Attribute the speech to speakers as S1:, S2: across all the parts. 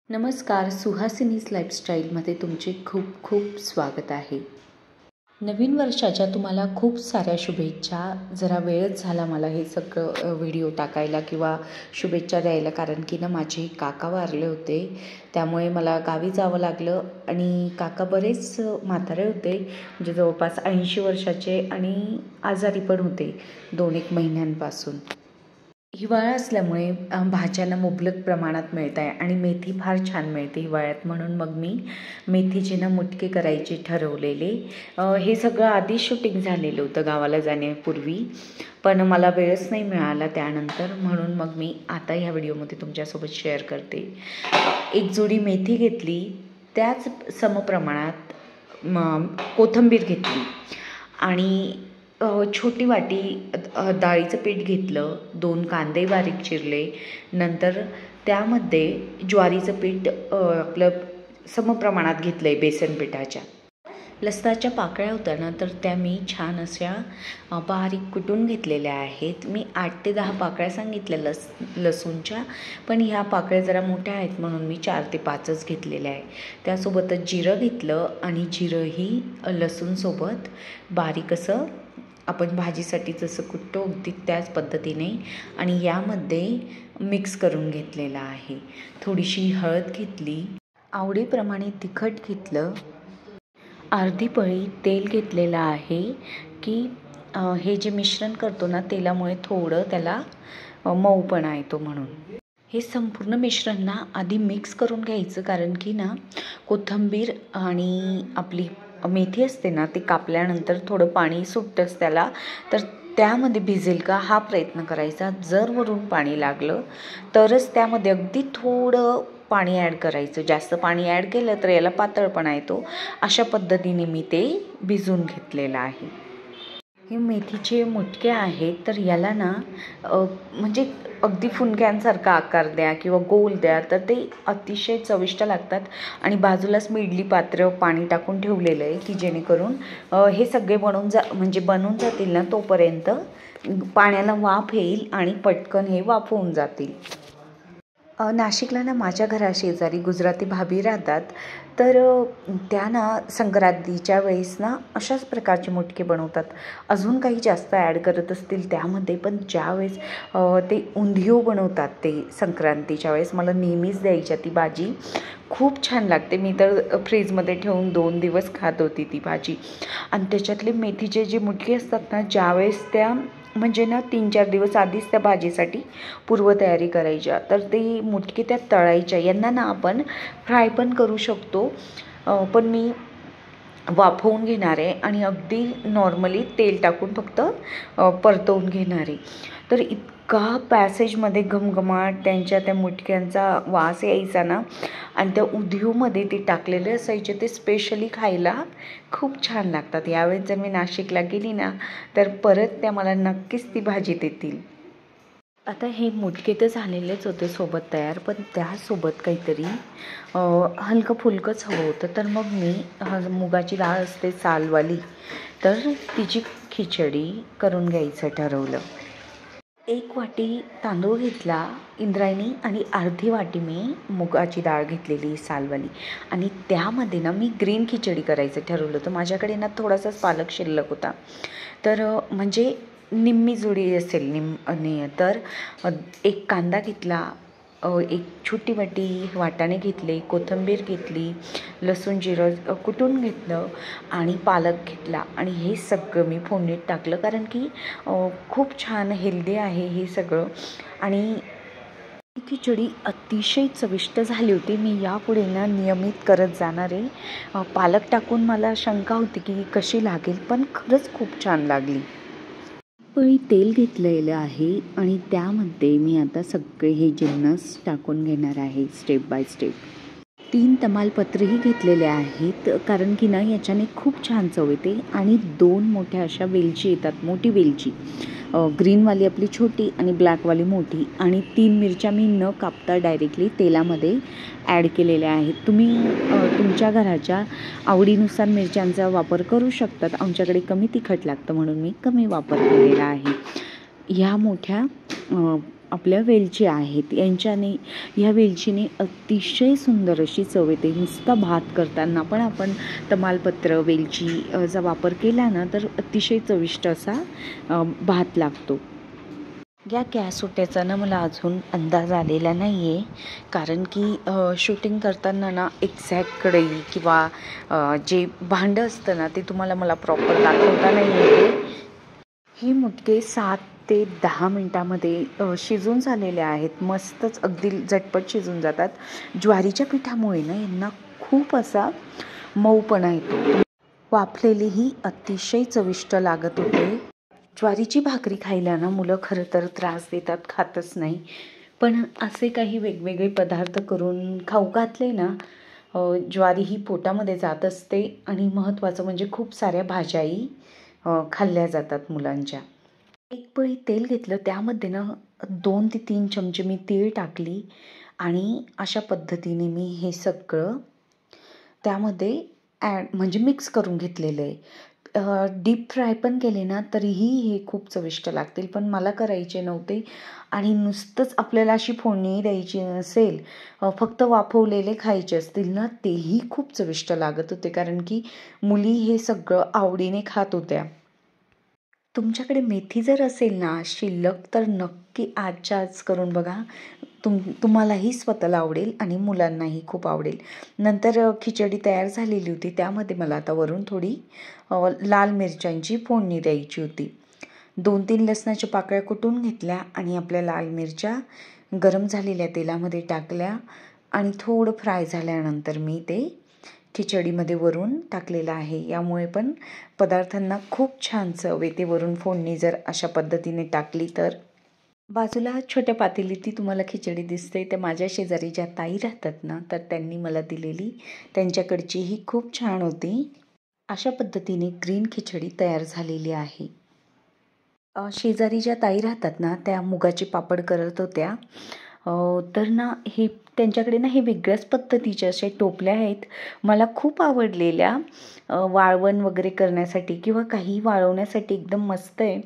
S1: नमस्कार, सुहासिनीज लाईफस्टाईलमध्ये तुमचे खूप खूप स्वागत आहे. नवीन वर्षाच्या तुम्हाला खूप साऱ्या शुभेच्छा. जरा वेळच झाला मला हे सगळं व्हिडिओ टाकायला किंवा शुभेच्छा द्यायला, कारण की ना माझे काका वारले होते. त्यामुळे मला गावी जावं लागलं आणि काका बरेच म्हातारे होते, म्हणजे जवळपास 80 वर्षाचे आणि आजारी पण होते 2-1 महिन्यांपासून. हिवाळा असल्यामुळे भाज्यांना मुबलक प्रमाणात मिळत आहे आणि मेथी फार छान मिळते हिवाळ्यात, म्हणून मग मी मेथीचे ना मुटके करायचे ठरवलेले. हे सगळं आधी शूटिंग झालेलं होतं गावाला जाण्यापूर्वी, पण मला वेळच नाही मिळाला त्यानंतर, म्हणून मग मी आता ह्या व्हिडिओमध्ये तुमच्यासोबत शेअर करते. एक जोडी मेथी घेतली, त्याच समप्रमाणात कोथिंबीर घेतली आणि छोटी वाटी डाळीचं पीठ घेतलं, 2 कांदे बारीक चिरले, नंतर त्यामध्ये ज्वारीचं पीठ आपलं समप्रमाणात घेतलं आहे बेसन पिठाच्या. लसणाच्या पाकळ्या होत्या ना, तर त्या मी छान अशा बारीक कुटून घेतलेल्या आहेत. मी 8 ते 10 पाकळ्या सांगितल्या लसूणच्या, पण ह्या पाकळ्या जरा मोठ्या आहेत म्हणून मी 4 ते 5च घेतलेल्या आहे. त्यासोबतच जिरं घेतलं आणि जिरंही लसूणसोबत बारीक असं आपण भाजीसाठी जसं कुटतो अगदी त्याच पद्धतीने आणि यामध्ये मिक्स करून घेतलेला आहे. थोडीशी हळद घेतली, आवडीप्रमाणे तिखट घेतलं, अर्धी पळी तेल घेतलेलं आहे की हे जे मिश्रण करतो ना तेलामुळे थोडं त्याला मऊपणा येतो म्हणून. हे संपूर्ण मिश्रण ना आधी मिक्स करून घ्यायचं, कारण की ना कोथिंबीर आणि आपली मेथी असते ना, ते कापल्यानंतर थोडं पाणी सुटतंच त्याला, तर त्यामध्ये भिजेल का हा प्रयत्न करायचा. जर वरून पाणी लागलं तरच त्यामध्ये अगदी थोडं पाणी ॲड करायचं. जास्त पाणी ॲड केलं तर याला पातळपणा येतो. अशा पद्धतीने मी ते भिजवून घेतलेलं आहे. हे मेथीचे मुटके आहेत, तर याला ना म्हणजे अगदी फुनक्यांसारखा आकार द्या किंवा गोल द्या, तर ते अतिशय चविष्ट लागतात. आणि बाजूलाच मी इडली पात्र पाणी टाकून ठेवलेलं आहे की जेणेकरून हे सगळे बनून जातील ना, तोपर्यंत पाण्याला वाफ येईल आणि पटकन हे वाफवून जातील. नाशिकला ना माझ्या घराशेजारी गुजराती भाभी राहतात, तर त्या ना संक्रांतीच्या वेळेस ना अशाच प्रकारचे मुटके बनवतात. अजून काही जास्त ॲड करत असतील त्यामध्ये, पण ज्यावेळेस ते उंधियो बनवतात ते संक्रांतीच्या वेळेस, मला नेहमीच द्यायच्या ती भाजी. खूप छान लागते. मी तर फ्रीजमध्ये ठेवून 2 दिवस खात होती ती भाजी. आणि त्याच्यातले मेथीचे जे मुटके असतात ना, ज्यावेळेस त्या म्हणजे ना 3-4 दिवस आधीच त्या भाजीसाठी पूर्वतयारी करायच्या, तर ते मुटके त्यात तळायच्या. यांना ना आपण फ्राय पण करू शकतो, पण मी वाफवून घेणार आहे आणि अगदी नॉर्मली तेल टाकून फक्त परतवून घेणार आहे. तर इतका पॅसेजमध्ये घमघमाट, त्यांच्या त्या मुटक्यांचा वास यायचा ना, आणि त्या उंधियोमध्ये ते टाकलेले असायचे, ते स्पेशली खायला खूप छान लागतात. यावेळेस जर मी नाशिकला गेली ना, तर परत त्या मला नक्कीच ती भाजी देतील. आता हे मुटके तर झालेलेच होते सोबत तयार, पण त्यासोबत काहीतरी हलकं फुलकंच हवं होतं. तर मग मी मुगाची डाळ असते सालवाली, तर तिची खिचडी करून घ्यायचं ठरवलं. 1 वाटी तांदूळ घेतला इंद्रायणी आणि अर्धी वाटी मी मुगाची डाळ घेतलेली सालवाली, आणि त्यामध्ये ना मी ग्रीन खिचडी करायचं ठरवलं होतं. माझ्याकडे ना थोडासाच पालक शिल्लक होता, तर म्हणजे निम्मी जुडी असेल तर 1 कांदा घेतला, 1 छोटी वाटी वाटाणे घेतले, कोथिंबीर घेतली, लसूण जिरं कुटून घेतलं आणि पालक घेतला आणि हे सगळं मी फोडणीत टाकलं, कारण की खूप छान हेल्दी आहे हे सगळं. आणि ही खिचडी अतिशय चविष्ट झाली होती. मी यापुढे ना नियमित करत जाणार आहे. पालक टाकून मला शंका होती की कशी लागेल, पण खरंच खूप छान लागली. पळी तेल घेतलेलं आहे आणि त्यामध्ये मी आता सगळे हे जिन्नस टाकून घेणार आहे स्टेप बाय स्टेप. 3 तमालपत्रेही घेतलेले आहेत, कारण की ना याच्याने खूप छान चव येते. आणि 2 मोठ्या अशा वेलची येतात, मोठी वेलची, ग्रीनवाली आपली छोटी आणि ब्लॅकवाली मोठी, आणि 3 मिरच्या मी न कापता डायरेक्टली तेलामध्ये ॲड केलेल्या आहेत. तुम्ही तुमच्या घराच्या आवडीनुसार मिरच्यांचा वापर करू शकतात. आमच्याकडे कमी तिखट लागतं म्हणून मी कमी वापर केलेला आहे. ह्या मोठ्या आपल्या वेलची आहेत, ह्या वेलचीने अतिशय सुंदर अशी चव येते. नुसता भात करताना पण आपण तमालपत्र वेलचीचा वापर केला ना तर अतिशय चविष्ट असा भात लागतो. या गॅस ओट्याचा ना मला अजून अंदाज आलेला नाही आहे, कारण की शूटिंग करताना ना एक्झॅक्ट कढई किंवा जे भांडं असतं ना ते मला प्रॉपर दाखवता नाही येते. हे मुटके 7 ते 10 मिनटामध्ये शिजून झालेले आहेत. मस्तच अगदी झटपट शिजून जातात. ज्वारीच्या पिठामुळे ना यांना खूप असा मऊपणा येतो. वाफलेली ही अतिशय चविष्ट लागत होते. ज्वारीची भाकरी खायला ना मुलं खरं तर त्रास देतात, खातच नाही. पण असे काही वेगवेगळे पदार्थ करून खाऊ घातले ना, ज्वारी ही पोटामध्ये जात असते आणि महत्त्वाचं म्हणजे खूप साऱ्या भाज्याही खाल्ल्या जातात मुलांच्या. एक पळी तेल घेतलं, त्यामध्ये ना 2 ते 3 चमचे मी तीळ टाकली आणि अशा पद्धतीने मी हे सगळं त्यामध्ये म्हणजे मिक्स करून घेतलेलं आहे. डीप फ्राय पण केले ना तरीही हे खूप चविष्ट लागतील, पण मला करायचे नव्हते आणि नुसतंच आपल्याला अशी फोडणी द्यायची नसेल, फक्त वाफवलेले खायचे असतील ना तेही खूप चविष्ट लागत होते, कारण की मुली हे सगळं आवडीने खात होत्या. तुमच्याकडे मेथी जर असेल ना शिल्लक तर नक्की आजच्या आज करून बघा. तुम्हालाही स्वतःला आवडेल आणि मुलांनाही खूप आवडेल. नंतर खिचडी तयार झालेली होती, त्यामध्ये मला आता वरून थोडी लाल मिरच्यांची फोडणी द्यायची होती. 2-3 लसणाच्या पाकळ्या कुटून घेतल्या आणि आपल्या लाल मिरच्या गरम झालेल्या तेलामध्ये टाकल्या आणि थोडं फ्राय झाल्यानंतर मी ते खिचडीमध्ये वरून टाकलेलं आहे. यामुळे पण पदार्थांना खूप छान चव येते वरून फोडणी जर अशा पद्धतीने टाकली तर. बाजूला छोट्या पातेलीत तुम्हाला खिचडी दिसते, तर माझ्या शेजारी ज्या ताई राहतात ना तर त्यांनी मला दिलेली, त्यांच्याकडची ही खूप छान होती. अशा पद्धतीने ग्रीन खिचडी तयार झालेली आहे. शेजारी ज्या ताई राहतात ना त्या मुगाचे पापड करत होत्या. तर ना हे त्यांच्याकडे ना हे वेगळ्याच पद्धतीच्या अशा टोपल्या आहेत, मला खूप आवडलेल्या. वाळवण वगैरे करण्यासाठी किंवा काही वाळवण्यासाठी एकदम मस्त आहे.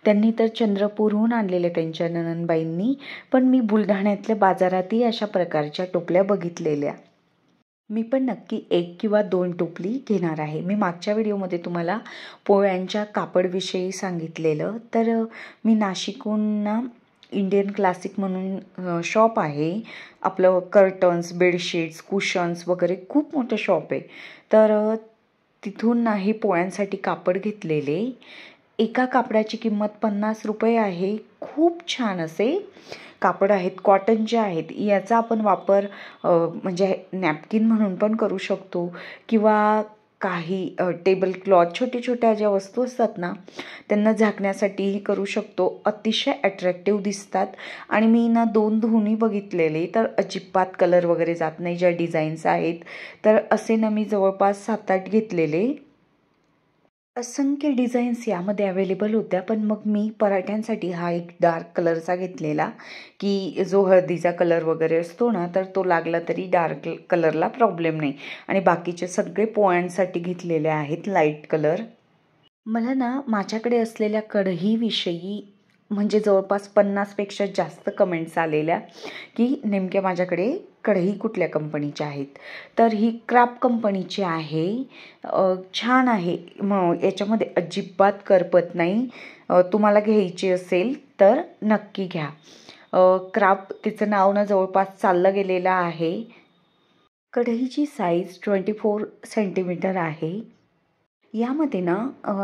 S1: त्यांनी तर चंद्रपूरहून आणलेल्या त्यांच्या नणंदबाईंनी, पण मी बुलढाण्यातल्या बाजारातही अशा प्रकारच्या टोपल्या बघितलेल्या. मी पण नक्की 1 किंवा 2 टोपली घेणार आहे. मी मागच्या व्हिडिओमध्ये तुम्हाला पोळ्यांच्या कापडविषयी सांगितलेलं, तर मी नाशिकहून ना इंडियन क्लासिक म्हणून शॉप आहे. आपलं कर्टन्स, बेडशीट्स, कुशन्स वगैरे खूप मोठं शॉप आहे. तर तिथून ना हे पोळ्यांसाठी कापड घेतलेले. एका कापडाची किंमत 50 रुपये आहे. खूप छान असे कापड आहेत, कॉटनचे आहेत. याचा आपण वापर म्हणजे नॅपकिन म्हणून पण करू शकतो किंवा काही टेबल क्लॉथ, छोट्या ज्या वस्तू असतात ना त्यांना झाकण्यासाठीही करू शकतो. अतिशय अट्रॅक्टिव्ह दिसतात आणि मी ना 2 धुणी बघितलेले, तर अजिबात कलर वगैरे जात नाही. ज्या डिझाईन्स आहेत तर असे ना मी जवळपास 7-8 घेतलेले. असंख्य डिझाईन्स यामध्ये अवेलेबल होत्या, पण मग मी पराठ्यांसाठी हा एक डार्क कलरचा घेतलेला, की जो हळदीचा कलर वगैरे असतो ना तर तो लागला तरी डार्क कलरला प्रॉब्लेम नाही. आणि बाकीचे सगळे पोळ्यांसाठी घेतलेले आहेत लाईट कलर. मला ना माझ्याकडे असलेल्या कढईविषयी म्हणजे जवळपास 50पेक्षा जास्त कमेंट्स आलेल्या, की नेमक्या माझ्याकडे कढई कुठल्या कंपनीच्या आहेत. तर ही क्राफ्ट कंपनीची आहे. छान आहे, याच्यामध्ये अजिबात करपत नाही. तुम्हाला घ्यायची असेल तर नक्की घ्या. क्राफ्ट तिचं नाव ना जवळपास चाललं गेलेलं आहे. कढईची साईज 24 सेंटीमीटर आहे. यामध्ये ना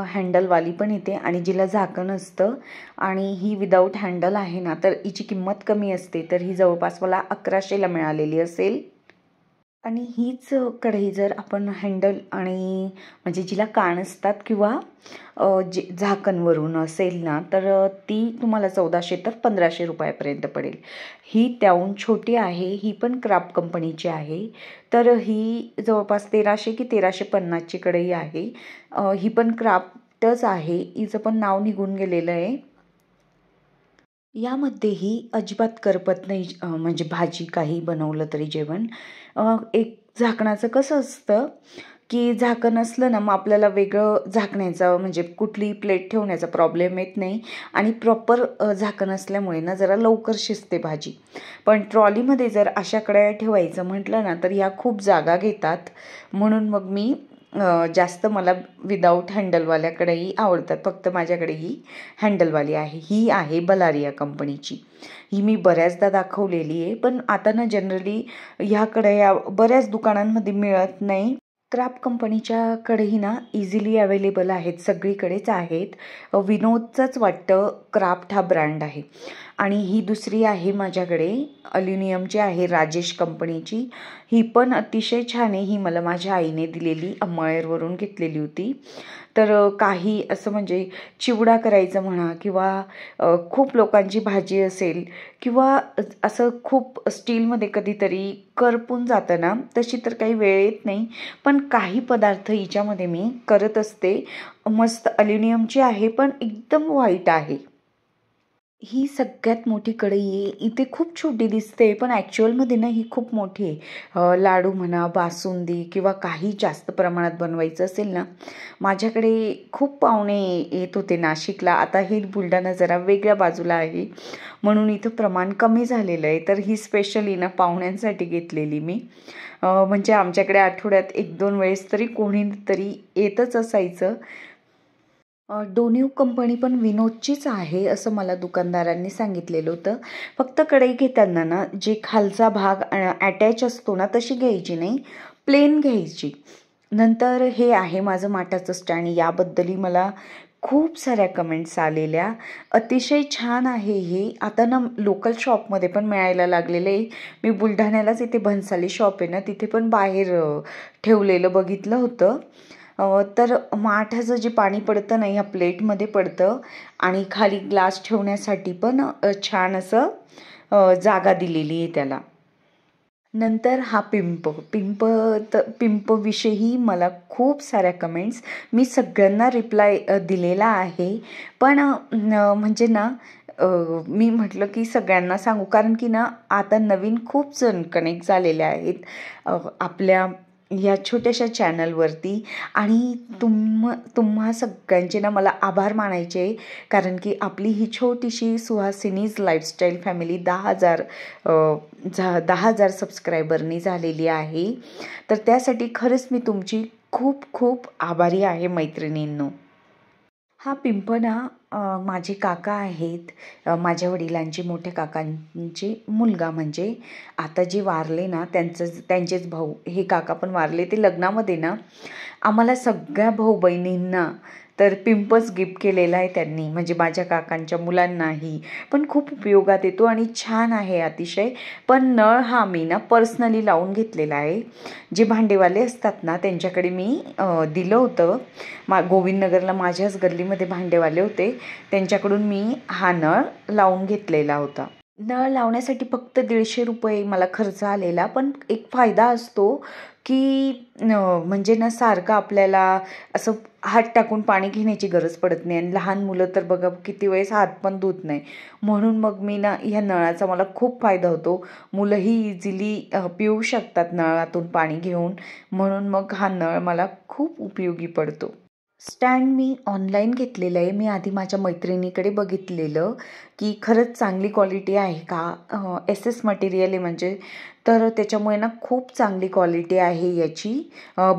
S1: हँडलवाली पण येते आणि जिला झाकण असतं, आणि ही विदाऊट हँडल आहे ना तर हिची किंमत कमी असते. तर ही जवळपास मला 1100ला मिळालेली असेल. आणि हीच कढई जर आपण हँडल आणि म्हणजे जिला कान असतात किंवा जे झाकणवरून असेल ना तर ती तुम्हाला 1400 तर 1500 रुपयापर्यंत पडेल. ही त्याहून छोटी आहे, ही पण क्राफ्ट कंपनीची आहे. तर ही जवळपास 1300 की 1350ची कढई आहे. ही पण क्राफ्टच आहे, हिचं पण नाव निघून गेलेलं आहे. यामध्येही अजिबात करपत नाही. म्हणजे भाजी काही बनवलं तरी जेवण. एक झाकणाचं कसं असतं की झाकण असलं ना मग आपल्याला वेगळं झाकण्याचा म्हणजे कुठलीही प्लेट ठेवण्याचा प्रॉब्लेम येत नाही आणि प्रॉपर झाकण असल्यामुळे ना जरा लवकर शिजते भाजी. पण ट्रॉलीमध्ये जर अशा कढया ठेवायचं म्हटलं ना तर ह्या खूप जागा घेतात, म्हणून मग मी जास्त मला विदाऊट हँडलवाल्या कढई आवडतात. फक्त माझ्याकडे ही हँडलवाली आहे, ही आहे बलारिया कंपनीची. ही मी बऱ्याचदा दाखवलेली आहे, पण आता ना जनरली ह्या कढया बऱ्याच दुकानांमध्ये मिळत नाही. क्राफ्ट कंपनीच्या कढई ना इझिली अवेलेबल आहेत, सगळीकडेच आहेत. विनोदचाच वाटतं क्राफ्ट हा ब्रँड आहे. आणि ही दुसरी आहे माझ्याकडे अल्युमिनियमची आहे, राजेश कंपनीची. ही पण अतिशय छान आहे. ही मला माझ्या आईने दिलेली, अंमळनेरवरून घेतलेली होती. तर काही असं म्हणजे चिवडा करायचं म्हणा किंवा खूप लोकांची भाजी असेल किंवा असं खूप स्टीलमध्ये कधीतरी करपून जातं ना, तशी तर काही वेळ येत नाही. पण काही पदार्थ हिच्यामध्ये मी करत असते. मस्त अल्युमिनियमची आहे पण एकदम व्हाईट आहे. ही सगळ्यात मोठी कढई आहे. इथे खूप छोटी दिसते पण ॲक्च्युअलमध्ये ना ही खूप मोठी आहे. लाडू म्हणा, बासुंदी किंवा काही जास्त प्रमाणात बनवायचं असेल ना, माझ्याकडे खूप पाहुणे येत होते नाशिकला. आता हे बुलढाणा जरा वेगळ्या बाजूला आहे म्हणून इथं प्रमाण कमी झालेलं आहे. तर ही स्पेशली ना पाहुण्यांसाठी घेतलेली मी. म्हणजे आमच्याकडे आठवड्यात 1-2 वेळेस तरी कोणीतरी येतच असायचं. डोनिव कंपनी पण विनोदचीच आहे असं मला दुकानदारांनी सांगितलेलं होतं. फक्त कढई घेताना ना जे खालचा भाग अटॅच असतो ना तशी घ्यायची नाही, प्लेन घ्यायची. नंतर हे आहे माझं माठाचं स्टँड. याबद्दलही मला खूप साऱ्या कमेंट्स आलेल्या. अतिशय छान आहे हे. आता ना लोकल शॉपमध्ये पण मिळायला लागलेलं आहे. मी बुलढाण्यालाच इथे भन्साली शॉप आहे ना, तिथे पण बाहेर ठेवलेलं बघितलं होतं. तर माठाचं जे पाणी पडतं ना ह्या प्लेटमध्ये पडतं आणि खाली ग्लास ठेवण्यासाठी पण छान असं जागा दिलेली आहे त्याला. नंतर हा पिंपविषयी मला खूप साऱ्या कमेंट्स, मी सगळ्यांना रिप्लाय दिलेला आहे. पण म्हणजे ना मी म्हटलं की सगळ्यांना सांगू, कारण की ना आता नवीन खूप जण कनेक्ट झालेले आहेत आपल्या या छोट्याशा चॅनलवरती. आणि तुम्हा सगळ्यांचे ना मला आभार मानायचे, कारण की आपली ही छोटीशी सुहासिनीज लाईफस्टाईल फॅमिली 10,000 सबस्क्रायबरनी झालेली आहे. तर त्यासाठी खरंच मी तुमची खूप खूप आभारी आहे मैत्रिणींनो. हा पिंप ना माझे काका आहेत, माझ्या वडिलांचे मोठ्या काकांचे मुलगा. म्हणजे आता जे वारले ना त्यांचेच भाऊ. हे काका पण वारले. ते लग्नामध्ये ना आम्हाला सगळ्या भाऊ बहिणींना तर पिंपच गिफ्ट केलेला आहे त्यांनी, म्हणजे माझ्या काकांच्या मुलांनाही. पण खूप उपयोगात येतो आणि छान आहे अतिशय. पण नळ हा मी ना पर्सनली लावून घेतलेला आहे. जे भांडेवाले असतात ना त्यांच्याकडे मी दिलं होतं. गोविंदनगरला माझ्याच गल्लीमध्ये भांडेवाले होते, त्यांच्याकडून मी हा नळ लावून घेतलेला होता. नळ लावण्यासाठी फक्त 150 रुपये मला खर्च आलेला. पण एक फायदा असतो की म्हणजे ना सारखं आपल्याला असं हात टाकून पाणी घेण्याची गरज पडत नाही. आणि लहान मुलं तर बघा किती वेळेस हात पण धुत नाही. म्हणून मग मी ना ह्या नळाचा मला खूप फायदा होतो. मुलंही इझिली पिऊ शकतात नळातून पाणी घेऊन, म्हणून मग हा नळ मला खूप उपयोगी पडतो. स्टँड मी ऑनलाईन घेतलेलं आहे. मी आधी माझ्या मैत्रिणीकडे बघितलेलं की खरंच चांगली क्वालिटी आहे का, SS मटेरियल आहे म्हणजे. तर त्याच्यामुळे ना खूप चांगली क्वालिटी आहे याची,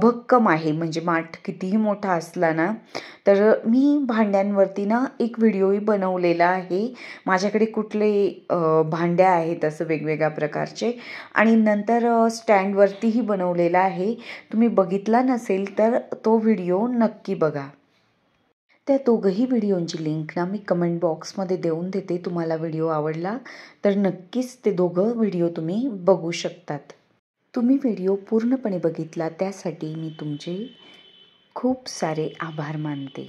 S1: भक्कम आहे. म्हणजे माठ कितीही मोठा असला ना. तर मी भांड्यांवरती ना एक व्हिडिओही बनवलेला आहे. माझ्याकडे कुठले भांड्या आहेत असं वेगवेगळ्या प्रकारचे, आणि नंतर स्टँडवरतीही बनवलेला आहे. तुम्ही बघितला नसेल तर तो व्हिडिओ नक्की बघा. त्या दोघंही व्हिडिओंची लिंक ना मी कमेंट बॉक्समध्ये देऊन देते. तुम्हाला व्हिडिओ आवडला तर नक्कीच ते दोघं व्हिडिओ तुम्ही बघू शकतात. तुम्ही व्हिडिओ पूर्णपणे बघितला त्यासाठी मी तुमचे खूप सारे आभार मानते.